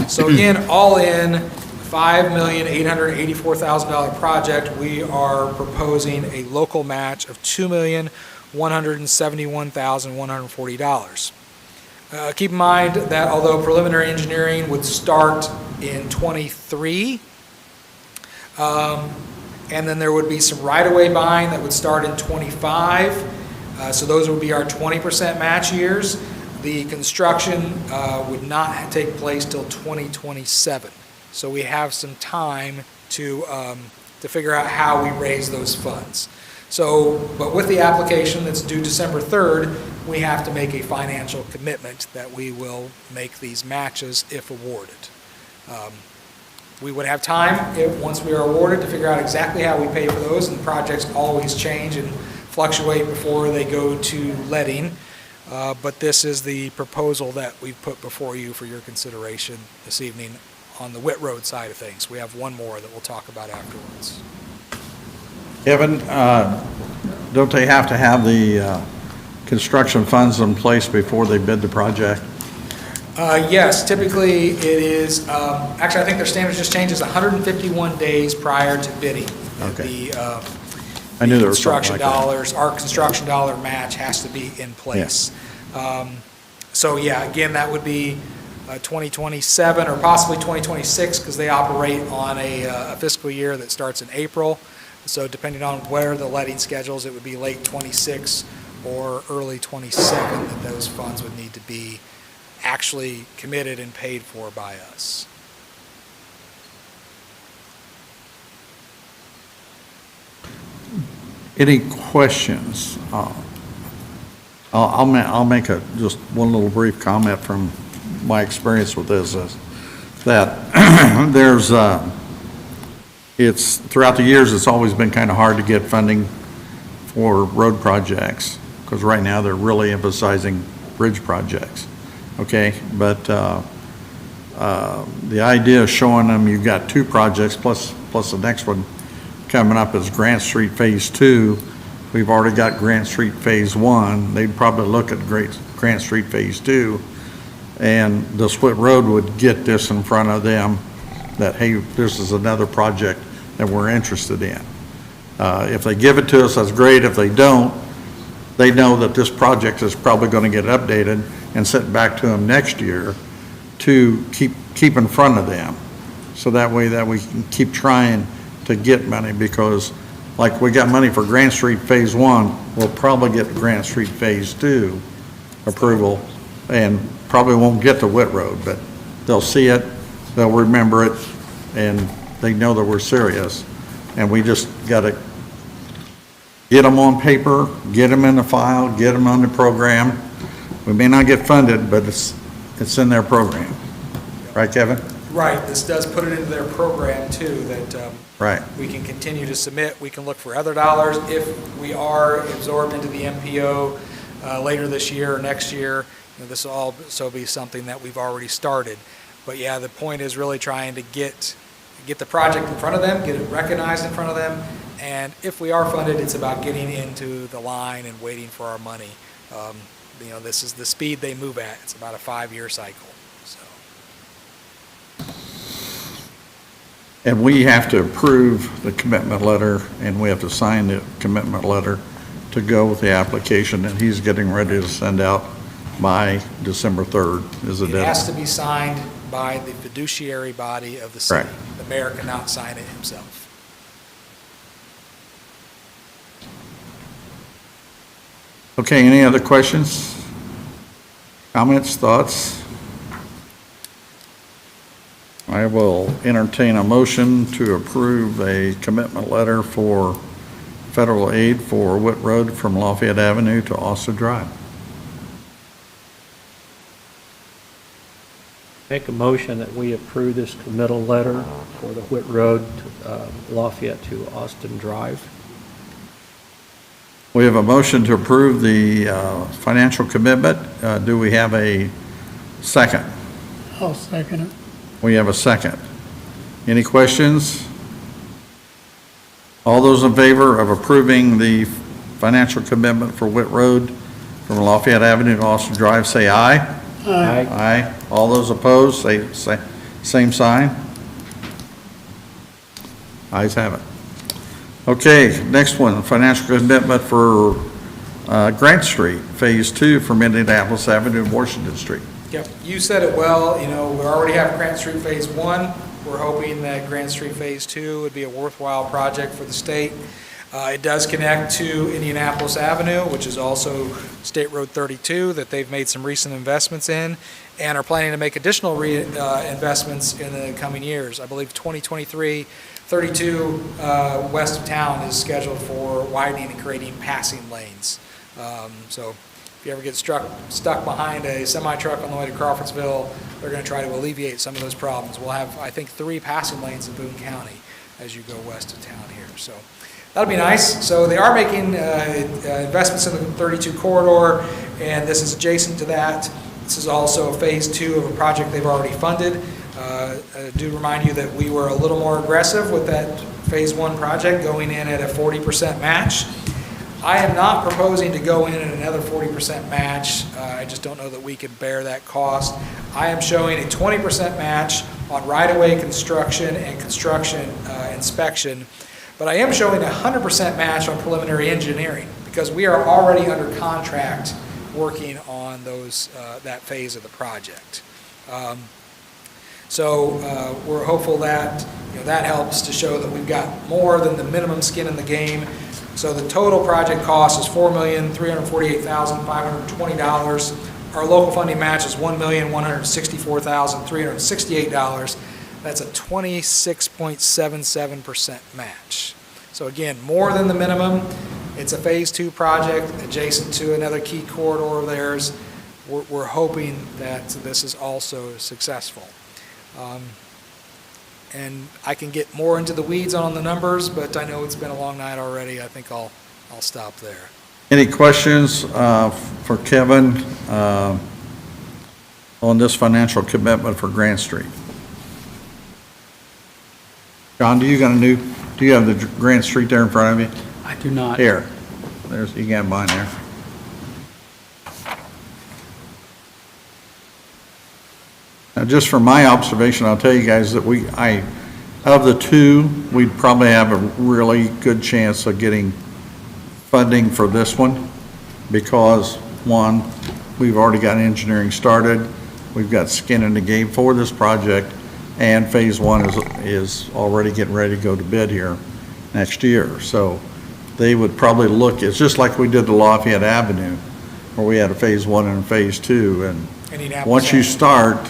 So again, all in, $5,884,000 project, we are proposing a local match of $2,171,140. Keep in mind that although preliminary engineering would start in '23, and then there would be some right-of-way buying that would start in '25, so those would be our 20% match years. The construction would not take place till 2027. So we have some time to figure out how we raise those funds. So, but with the application that's due December 3rd, we have to make a financial commitment that we will make these matches if awarded. We would have time, once we are awarded, to figure out exactly how we pay for those, and projects always change and fluctuate before they go to letting. But this is the proposal that we've put before you for your consideration this evening on the Whit Road side of things. We have one more that we'll talk about afterwards. Kevin, don't they have to have the construction funds in place before they bid the project? Yes, typically it is, actually I think their standard just changes 151 days prior to bidding. Okay. I knew the there was something construction like that. dollars, our construction dollar match has to be in place. So yeah, again, that would be 2027 or possibly 2026, because they operate on a fiscal year that starts in April. So depending on where the letting schedules, it would be late 26 or early 27 that those funds would need to be actually committed and paid for by us. Any questions? I'll make just one little brief comment from my experience with this, is that there's, it's, throughout the years, it's always been kind of hard to get funding for road projects, because right now they're really emphasizing bridge projects, okay? But The idea of showing them you've got two projects plus the next one coming up is Grant Street Phase 2. We've already got Grant Street Phase 1. They'd probably look at Grant Street Phase 2, and the Whit Road would get this in front of them that, hey, this is another project that we're interested in. If they give it to us, that's great. If they don't, they know that this project is probably going to get updated and sent back to them next year to keep in front of them. So that way that we can keep trying to get money, because like we got money for Grant Street Phase 1, we'll probably get Grant Street Phase 2 approval and probably won't get to Whit Road, but they'll see it, they'll remember it, and they know that we're serious. And we just got to get them on paper, get them in the file, get them on the program. We may not get funded, but it's in their program. Right, Kevin? Right, this does put it into their program too, that Right. we can continue to submit, we can look for other dollars if we are absorbed into the MPO later this year or next year. This will also be something that we've already started. But yeah, the point is really trying to get the project in front of them, get it recognized in front of them, and if we are funded, it's about getting into the line and waiting for our money. This is the speed they move at. It's about a 5-year cycle. So. And we have to approve the commitment letter, and we have to sign the commitment letter to go with the application that he's getting ready to send out by December 3rd is the deadline. It has to be signed by the fiduciary body of the city. Right. The mayor cannot sign it himself. Okay, any other questions? Comments, thoughts? I will entertain a motion to approve a commitment letter for federal aid for Whit Road from Lafayette Avenue to Austin Drive. Make a motion that we approve this committal letter for the Whit Road, Lafayette to Austin Drive. We have a motion to approve the financial commitment. Do we have a second? I'll second it. We have a second. Any questions? All those in favor of approving the financial commitment for Whit Road from Lafayette Avenue to Austin Drive, say aye. Aye. Aye. All those opposed, say same sign. Ayes have it. Okay, next one, financial commitment for Grant Street, Phase 2 from Indianapolis Avenue to Washington Street. Yep, you said it well. We already have Grant Street Phase 1. We're hoping that Grant Street Phase 2 would be a worthwhile project for the state. It does connect to Indianapolis Avenue, which is also State Road 32 that they've made some recent investments in and are planning to make additional investments in the coming years. I believe 2023, 32 west of town is scheduled for widening and creating passing lanes. So if you ever get stuck behind a semi-truck on the way to Crawfordsville, they're going to try to alleviate some of those problems. We'll have, I think, 3 passing lanes in Boone County as you go west of town here. So that'll be nice. So they are making investments in the 32 corridor, and this is adjacent to that. This is also Phase 2 of a project they've already funded. I do remind you that we were a little more aggressive with that Phase 1 project, going in at a 40% match. I am not proposing to go in at another 40% match. I just don't know that we can bear that cost. I am showing a 20% match on right-of-way construction and construction inspection, but I am showing a 100% match on preliminary engineering because we are already under contract working on that phase of the project. So we're hopeful that that helps to show that we've got more than the minimum skin in the game. So the total project cost is $4,348,520. Our local funding match is $1,164,368. That's a 26.77% match. So again, more than the minimum. It's a Phase 2 project adjacent to another key corridor of theirs. We're hoping that this is also successful. And I can get more into the weeds on the numbers, but I know it's been a long night already. I think I'll stop there. Any questions for Kevin? on this financial commitment for Grant Street? John, do you have the Grant Street there in front of you? I do not. Here, you got mine there. Now, just from my observation, I'll tell you guys that of the two, we'd probably have a really good chance of getting funding for this one because, one, we've already got engineering started, we've got skin in the game for this project, and phase one is already getting ready to go to bid here next year. So they would probably look, it's just like we did the Lafayette Avenue, where we had a phase one and a phase two, and once you start,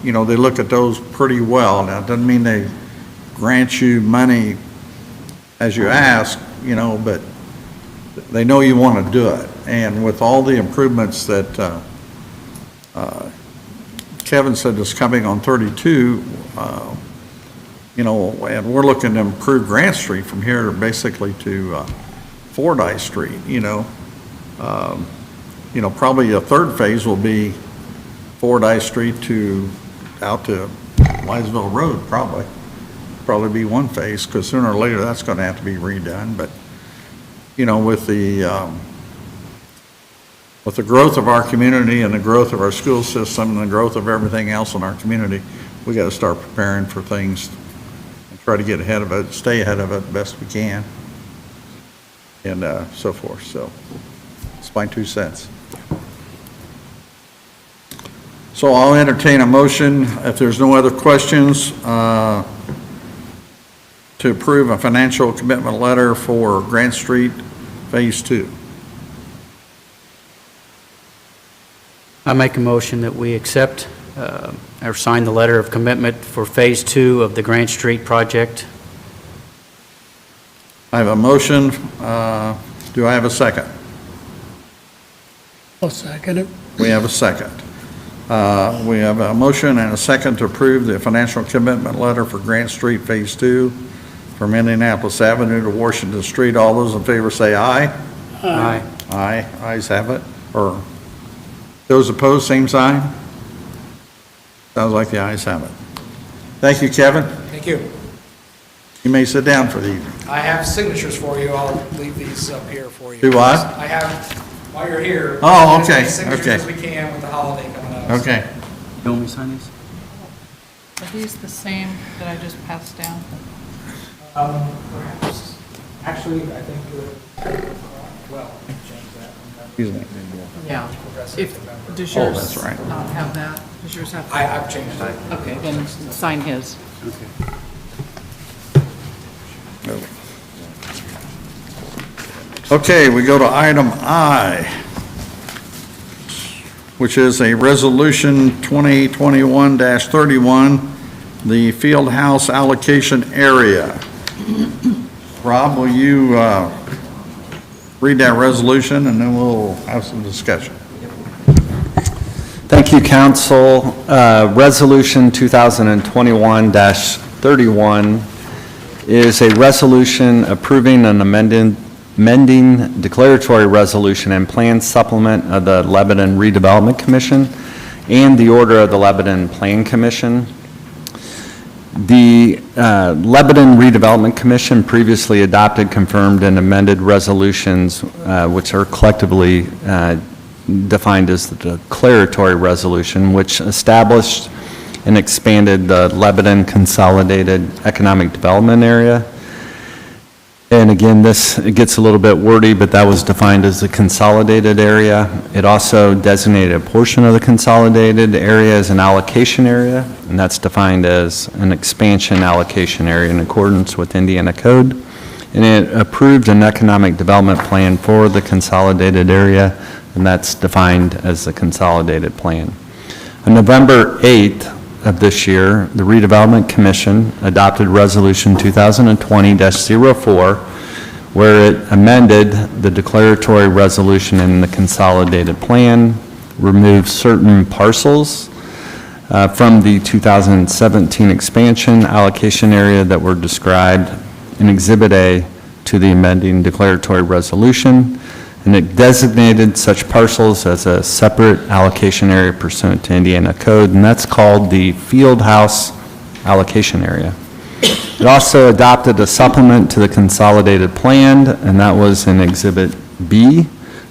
they look at those pretty well. Now, it doesn't mean they grant you money as you ask, but they know you want to do it. And with all the improvements that Kevin said is coming on 32, and we're looking to improve Grant Street from here basically to Fordyce Street, probably a third phase will be Fordyce Street out to Wyseville Road, probably be one phase, because sooner or later that's going to have to be redone. But with the growth of our community and the growth of our school system and the growth of everything else in our community, we got to start preparing for things and try to get ahead of it, stay ahead of it best we can, and so forth. So it's my 2 cents. So I'll entertain a motion, if there's no other questions, to approve a financial commitment letter for Grant Street Phase 2. I make a motion that we accept or sign the letter of commitment for Phase 2 of the Grant Street project. I have a motion. Do I have a second? I'll second it. We have a second. We have a motion and a second to approve the financial commitment letter for Grant Street Phase 2 from Indianapolis Avenue to Washington Street. All those in favor say aye. Aye. Aye. Ayes have it. Or those opposed, same sign? Sounds like the ayes have it. Thank you, Kevin. Thank you. You may sit down for the evening. I have signatures for you. I'll leave these up here for you. Do what? I have, while you're here. Oh, okay, As many signatures okay. as we can with the holiday coming up. Okay. You want me to sign these? Are these the same that I just passed down? Perhaps. Actually, I think change that. Excuse me. Yeah. Does Oh, yours that's right. not have that? Does yours have? I've changed it. Okay, then sign his. Okay, we go to item I, which is a resolution 2021-31, the field house allocation area. Rob, will you read that resolution and then we'll have some discussion. Thank you, Council. Resolution 2021-31 is a resolution approving an amending declaratory resolution and plan supplement of the Lebanon Redevelopment Commission and the order of the Lebanon Plan Commission. The Lebanon Redevelopment Commission previously adopted, confirmed, and amended resolutions, which are collectively defined as the Declaratory Resolution, which established and expanded the Lebanon Consolidated Economic Development Area. And again, it gets a little bit wordy, but that was defined as the consolidated area. It also designated a portion of the consolidated area as an allocation area, and that's defined as an expansion allocation area in accordance with Indiana Code. And it approved an economic development plan for the consolidated area, and that's defined as the consolidated plan. On November 8th of this year, the Redevelopment Commission adopted Resolution 2020-04, where it amended the declaratory resolution in the consolidated plan, removed certain parcels from the 2017 expansion allocation area that were described in Exhibit A to the amending declaratory resolution, and it designated such parcels as a separate allocation area pursuant to Indiana code, and that's called the Field House Allocation Area. It also adopted a supplement to the consolidated plan, and that was in Exhibit B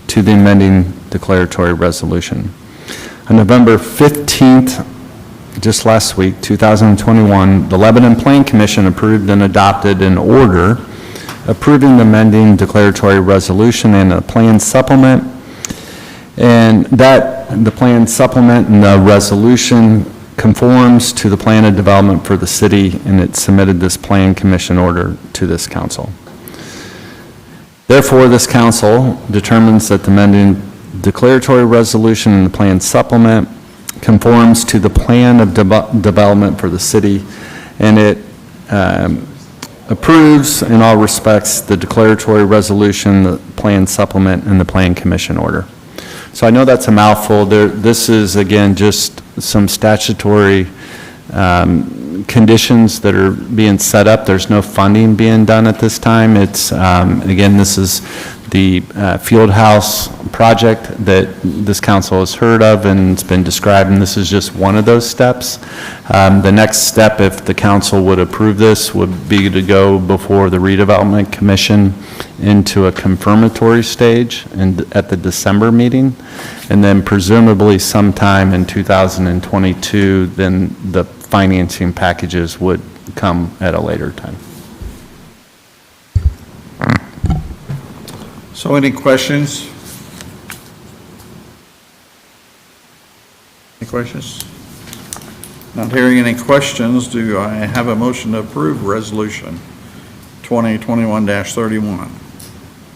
to the amending declaratory resolution. On November 15th, just last week, 2021, the Lebanon Plan Commission approved and adopted an order approving the amending declaratory resolution and a plan supplement. And the plan supplement and the resolution conforms to the plan of development for the city, and it submitted this plan commission order to this council. Therefore, this council determines that the amending declaratory resolution and the plan supplement conforms to the plan of development for the city, and it approves in all respects the declaratory resolution, the plan supplement, and the plan commission order. So I know that's a mouthful. This is, again, just some statutory conditions that are being set up. There's no funding being done at this time. It's, again, this is the field house project that this council has heard of and it's been described, and this is just one of those steps. The next step, if the council would approve this, would be to go before the Redevelopment Commission into a confirmatory stage at the December meeting, and then presumably sometime in 2022, then the financing packages would come at a later time. So any questions? Any questions? Not hearing any questions, do I have a motion to approve Resolution 2021-31,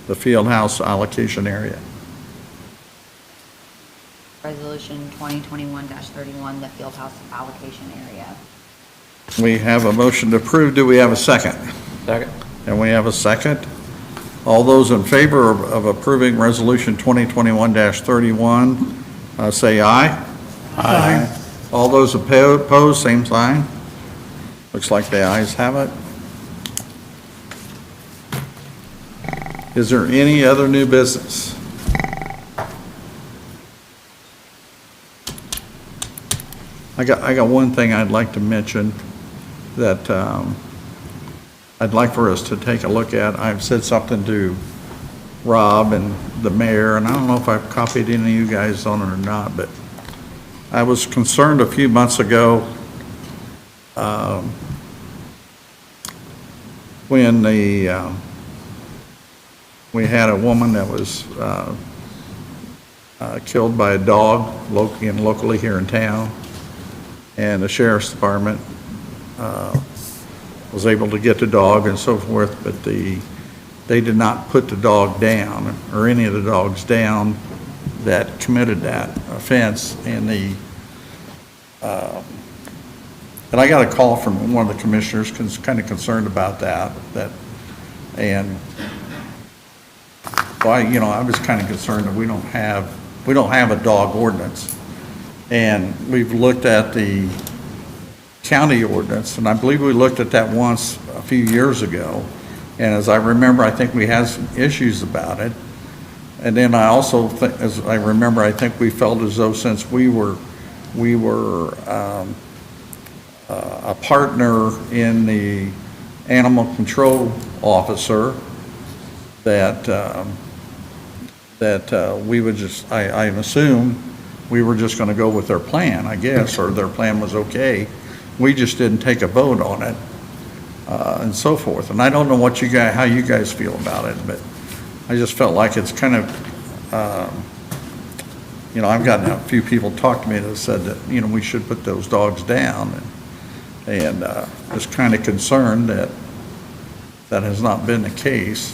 the Fieldhouse Allocation Area? Resolution 2021-31, the Fieldhouse Allocation Area. We have a motion to approve. Do we have a second? Second. And we have a second. All those in favor of approving Resolution 2021-31, say aye. Aye. All those opposed, same sign. Looks like the ayes have it. Is there any other new business? I got one thing I'd like to mention that I'd like for us to take a look at. I've said something to Rob and the mayor, and I don't know if I've copied any of you guys on it or not, but I was concerned a few months ago when we had a woman that was killed by a dog locally here in town, and the sheriff's department was able to get the dog and so forth, but they did not put the dog down, or any of the dogs down that committed that offense. And and I got a call from one of the commissioners kind of concerned about that, and so I was kind of concerned that we don't have a dog ordinance. And we've looked at the county ordinance, and I believe we looked at that once a few years ago. And as I remember, I think we had some issues about it. And then I also, as I remember, I think we felt as though since we were a partner in the animal control officer, that we would just, I assume, we were just going to go with their plan, I guess, or their plan was okay. We just didn't take a vote on it, and so forth. And I don't know how you guys feel about it, but I just felt like it's kind of, I've gotten a few people talk to me that said that, we should put those dogs down, and just kind of concerned that that has not been the case,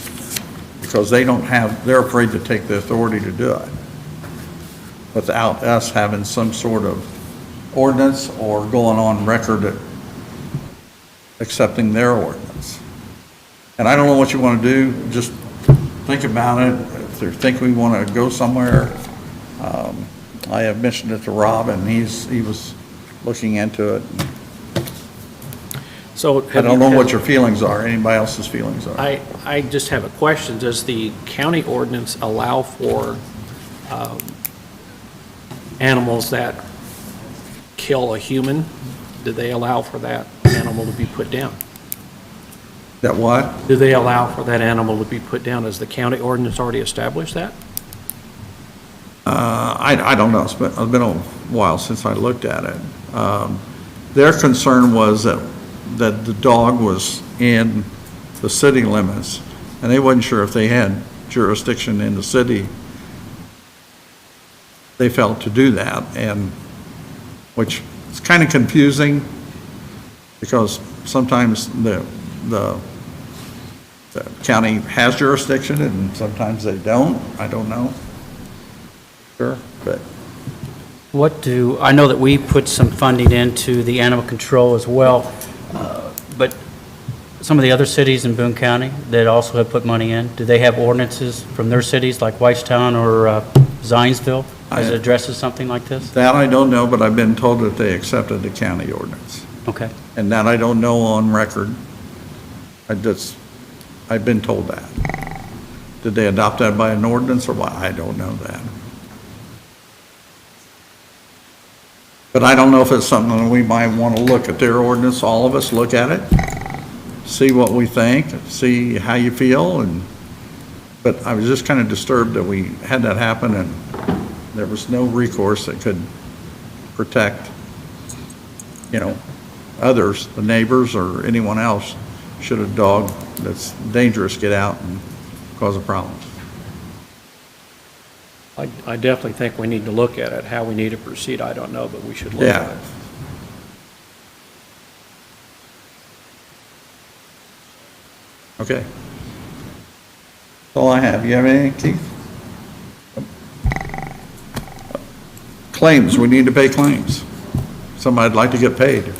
because they're afraid to take the authority to do it without us having some sort of ordinance or going on record accepting their ordinance. And I don't know what you want to do, just think about it. If you think we want to go somewhere, I have mentioned it to Rob, and he was looking into it. So I don't know what your feelings are, anybody else's feelings are. I just have a question. Does the county ordinance allow for animals that kill a human? Do they allow for that animal to be put down? That what? Do they allow for that animal to be put down? Has the county ordinance already established that? I don't know, it's been a while since I looked at it. Their concern was that the dog was in the city limits, and they wasn't sure if they had jurisdiction in the city. They felt to do that, and, which is kind of confusing, because sometimes the county has jurisdiction, and sometimes they don't, I don't know. Sure, but. I know that we put some funding into the animal control as well, but some of the other cities in Boone County that also have put money in, do they have ordinances from their cities like Whitestown or Zionsville as it addresses something like this? That I don't know, but I've been told that they accepted the county ordinance. Okay. And that I don't know on record. I've been told that. Did they adopt that by an ordinance or what? I don't know that. But I don't know if it's something that we might want to look at their ordinance, all of us look at it, see what we think, see how you feel, but I was just kind of disturbed that we had that happen and there was no recourse that could protect, others, the neighbors or anyone else, should a dog that's dangerous get out and cause a problem. I definitely think we need to look at it. How we need to proceed, I don't know, but we should look Yeah. at it. Okay. That's all I have. You have anything, Keith? Claims, we need to pay claims. Somebody'd like to get paid.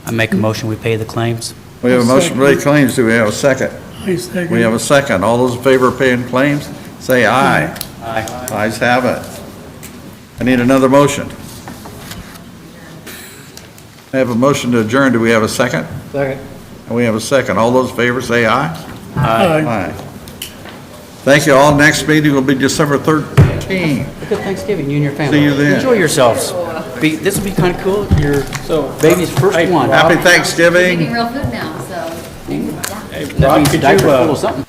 I make a motion, we pay the claims. We have a motion to pay claims. Do we have a second? I second. We have a second. All those in favor of paying claims, say aye. Aye. Ayes have it. I need another motion. I have a motion to adjourn. Do we have a second? Second. And we have a second. All those in favor say aye. Aye. Aye. Thank you all. Next meeting will be December 13th. Good Thanksgiving, you and your family. See you then. Enjoy yourselves. This will be kind of cool, your baby's first one. Happy Thanksgiving. Eating real food now, so. That means you diaper full of something.